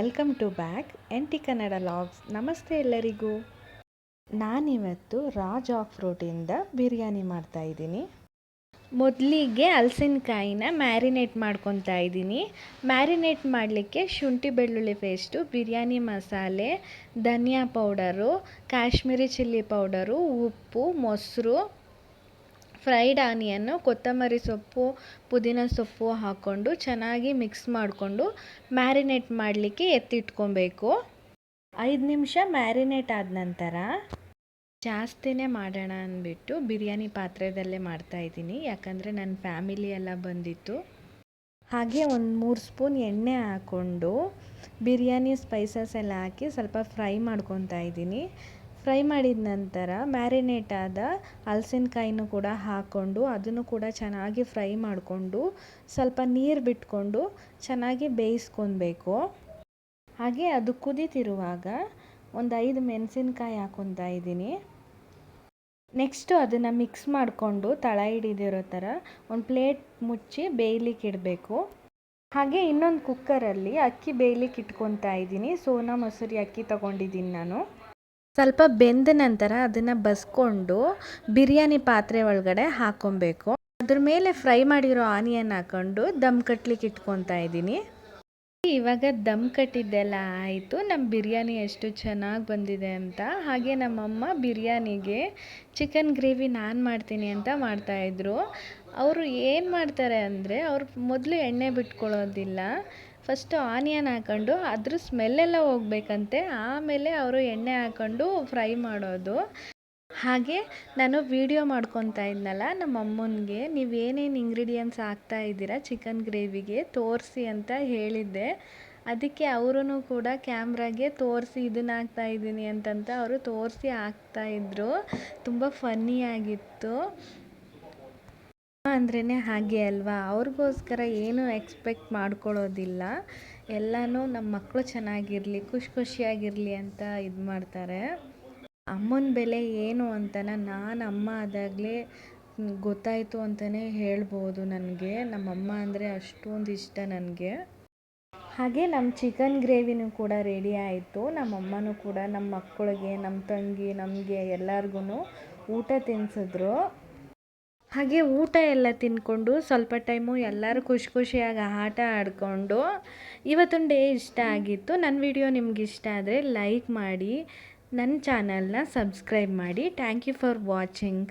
Welcome to back NT Kannada logs. ನಮಸ್ತೆ ಎಲ್ಲರಿಗೂ. ನಾನಿವತ್ತು ರಾ ಜಾಕ್ ಫ್ರೂಟಿಂದ ಬಿರಿಯಾನಿ ಮಾಡ್ತಾಯಿದ್ದೀನಿ. ಮೊದಲಿಗೆ ಹಲಸಿನಕಾಯಿನ ಮ್ಯಾರಿನೇಟ್ ಮಾಡ್ಕೊತಾ ಇದ್ದೀನಿ. ಮ್ಯಾರಿನೇಟ್ ಮಾಡಲಿಕ್ಕೆ ಶುಂಠಿ ಬೆಳ್ಳುಳ್ಳಿ ಪೇಸ್ಟು, ಬಿರಿಯಾನಿ ಮಸಾಲೆ, ಧನಿಯಾ ಪೌಡರು, ಕಾಶ್ಮೀರಿ ಚಿಲ್ಲಿ ಪೌಡರು, ಉಪ್ಪು, ಮೊಸರು, ಫ್ರೈಡ್ ಆನಿಯನ್ನು, ಕೊತ್ತಂಬರಿ ಸೊಪ್ಪು, ಪುದೀನ ಸೊಪ್ಪು ಹಾಕ್ಕೊಂಡು ಚೆನ್ನಾಗಿ ಮಿಕ್ಸ್ ಮಾಡಿಕೊಂಡು ಮ್ಯಾರಿನೇಟ್ ಮಾಡಲಿಕ್ಕೆ ಎತ್ತಿಟ್ಕೊಬೇಕು. 5 ನಿಮಿಷ ಮ್ಯಾರಿನೇಟ್ ಆದ ನಂತರ ಜಾಸ್ತಿನೇ ಮಾಡೋಣ ಅಂದ್ಬಿಟ್ಟು ಬಿರಿಯಾನಿ ಪಾತ್ರೆದಲ್ಲೇ ಮಾಡ್ತಾಯಿದ್ದೀನಿ. ಯಾಕಂದರೆ ನನ್ನ ಫ್ಯಾಮಿಲಿ ಎಲ್ಲ ಬಂದಿತ್ತು. ಹಾಗೆ ಒಂದು 3 ಸ್ಪೂನ್ ಎಣ್ಣೆ ಹಾಕ್ಕೊಂಡು ಬಿರಿಯಾನಿ ಸ್ಪೈಸಸ್ ಎಲ್ಲ ಹಾಕಿ ಸ್ವಲ್ಪ ಫ್ರೈ ಮಾಡ್ಕೊತಾ ಇದ್ದೀನಿ. ಫ್ರೈ ಮಾಡಿದ ನಂತರ ಮ್ಯಾರಿನೇಟ್ ಆದ ಹಲಸಿನಕಾಯಿನೂ ಕೂಡ ಹಾಕ್ಕೊಂಡು ಅದನ್ನು ಕೂಡ ಚೆನ್ನಾಗಿ ಫ್ರೈ ಮಾಡಿಕೊಂಡು ಸ್ವಲ್ಪ ನೀರು ಬಿಟ್ಕೊಂಡು ಚೆನ್ನಾಗಿ ಬೇಯಿಸ್ಕೊಬೇಕು. ಹಾಗೆ ಅದು ಕುದೀತಿರುವಾಗ ಒಂದು 5 ಮೆಣಸಿನ್ಕಾಯಿ ಹಾಕ್ಕೊತಾ ಇದ್ದೀನಿ. ನೆಕ್ಸ್ಟು ಅದನ್ನು ಮಿಕ್ಸ್ ಮಾಡಿಕೊಂಡು ತಳ ಹಿಡಿದಿರೋ ಥರ ಒಂದು ಪ್ಲೇಟ್ ಮುಚ್ಚಿ ಬೇಯಲಿಕ್ಕೆ ಇಡಬೇಕು. ಹಾಗೆ ಇನ್ನೊಂದು ಕುಕ್ಕರಲ್ಲಿ ಅಕ್ಕಿ ಬೇಯಲಿಕ್ಕೆ ಇಟ್ಕೊತಾ ಇದ್ದೀನಿ. ಸೋನಾ ಮಸೂರಿ ಅಕ್ಕಿ ತೊಗೊಂಡಿದ್ದೀನಿ ನಾನು. ಸ್ವಲ್ಪ ಬೆಂದ ನಂತರ ಅದನ್ನು ಬಸ್ಕೊಂಡು ಬಿರಿಯಾನಿ ಪಾತ್ರೆ ಒಳಗಡೆ ಹಾಕ್ಕೊಬೇಕು. ಅದ್ರ ಮೇಲೆ ಫ್ರೈ ಮಾಡಿರೋ ಆನಿಯನ್ ಹಾಕ್ಕೊಂಡು ದಮ್ ಕಟ್ಲಿಕ್ಕೆ ಇಟ್ಕೊತಾ ಇದ್ದೀನಿ. ಇವಾಗ ದಮ್ ಕಟ್ಟಿದ್ದೆಲ್ಲ ಆಯಿತು. ನಮ್ಮ ಬಿರಿಯಾನಿ ಎಷ್ಟು ಚೆನ್ನಾಗಿ ಬಂದಿದೆ ಅಂತ. ಹಾಗೆ ನಮ್ಮಮ್ಮ ಬಿರಿಯಾನಿಗೆ ಚಿಕನ್ ಗ್ರೇವಿ ನಾನು ಮಾಡ್ತೀನಿ ಅಂತ ಮಾಡ್ತಾಯಿದ್ರು. ಅವರು ಏನು ಮಾಡ್ತಾರೆ ಅಂದರೆ ಅವರು ಮೊದಲು ಎಣ್ಣೆ ಬಿಟ್ಕೊಳ್ಳೋದಿಲ್ಲ. ಫಸ್ಟು ಆನಿಯನ್ ಹಾಕ್ಕೊಂಡು ಅದ್ರ ಸ್ಮೆಲ್ಲೆಲ್ಲ ಹೋಗ್ಬೇಕಂತೆ, ಆಮೇಲೆ ಅವರು ಎಣ್ಣೆ ಹಾಕ್ಕೊಂಡು ಫ್ರೈ ಮಾಡೋದು. ಹಾಗೆ ನಾನು ವಿಡಿಯೋ ಮಾಡ್ಕೊತಾ ಇದ್ನಲ್ಲ ನಮ್ಮ ಅಮ್ಮನಿಗೆ, ನೀವು ಏನೇನು ಇಂಗ್ರೀಡಿಯೆಂಟ್ಸ್ ಹಾಕ್ತಾ ಇದ್ದೀರಾ ಚಿಕನ್ ಗ್ರೇವಿಗೆ ತೋರಿಸಿ ಅಂತ ಹೇಳಿದ್ದೆ. ಅದಕ್ಕೆ ಅವರೂ ಕೂಡ ಕ್ಯಾಮ್ರಾಗೆ ತೋರಿಸಿ ಇದನ್ನು ಹಾಕ್ತಾಯಿದ್ದೀನಿ ಅಂತಂತ ಅವರು ತೋರಿಸಿ ಹಾಕ್ತಾಯಿದ್ರು. ತುಂಬ ಫನ್ನಿಯಾಗಿತ್ತು. ಅಂದ್ರೇ ಹಾಗೆ ಅಲ್ವಾ, ಅವ್ರಿಗೋಸ್ಕರ ಏನೂ ಎಕ್ಸ್ಪೆಕ್ಟ್ ಮಾಡ್ಕೊಳ್ಳೋದಿಲ್ಲ. ಎಲ್ಲನೂ ನಮ್ಮ ಮಕ್ಕಳು ಚೆನ್ನಾಗಿರಲಿ, ಖುಷಿಯಾಗಿರಲಿ ಅಂತ ಇದು ಮಾಡ್ತಾರೆ. ಅಮ್ಮನ ಬೆಲೆ ಏನು ಅಂತನ ನಾನು ಅಮ್ಮ ಆದಾಗಲೇ ಗೊತ್ತಾಯಿತು ಅಂತಲೇ ಹೇಳ್ಬೋದು. ನನಗೆ ನಮ್ಮಮ್ಮ ಅಂದರೆ ಅಷ್ಟೊಂದು ಇಷ್ಟ ನನಗೆ. ಹಾಗೆ ನಮ್ಮ ಚಿಕನ್ ಗ್ರೇವಿನೂ ಕೂಡ ರೆಡಿ ಆಯಿತು. ನಮ್ಮಮ್ಮನೂ ಕೂಡ ನಮ್ಮ ಮಕ್ಕಳಿಗೆ, ನಮ್ಮ ತಂಗಿ, ನಮಗೆ ಎಲ್ಲರಿಗೂ ಊಟ ತಿನ್ನಿಸಿದ್ರು. ಹಾಗೆ ಊಟ ಎಲ್ಲ ತಿಂದ್ಕೊಂಡು ಸ್ವಲ್ಪ ಟೈಮು ಎಲ್ಲರೂ ಖುಷಿಯಾಗಿ ಆಟ ಆಡಿಕೊಂಡು ಇವತ್ತೊಂದು ಡೇ ಇಷ್ಟ ಆಗಿತ್ತು. ನನ್ನ ವಿಡಿಯೋ ನಿಮ್ಗೆ ಇಷ್ಟ ಆದರೆ ಲೈಕ್ ಮಾಡಿ, ನನ್ನ ಚಾನಲ್ನ ಸಬ್ಸ್ಕ್ರೈಬ್ ಮಾಡಿ. Thank you for watching.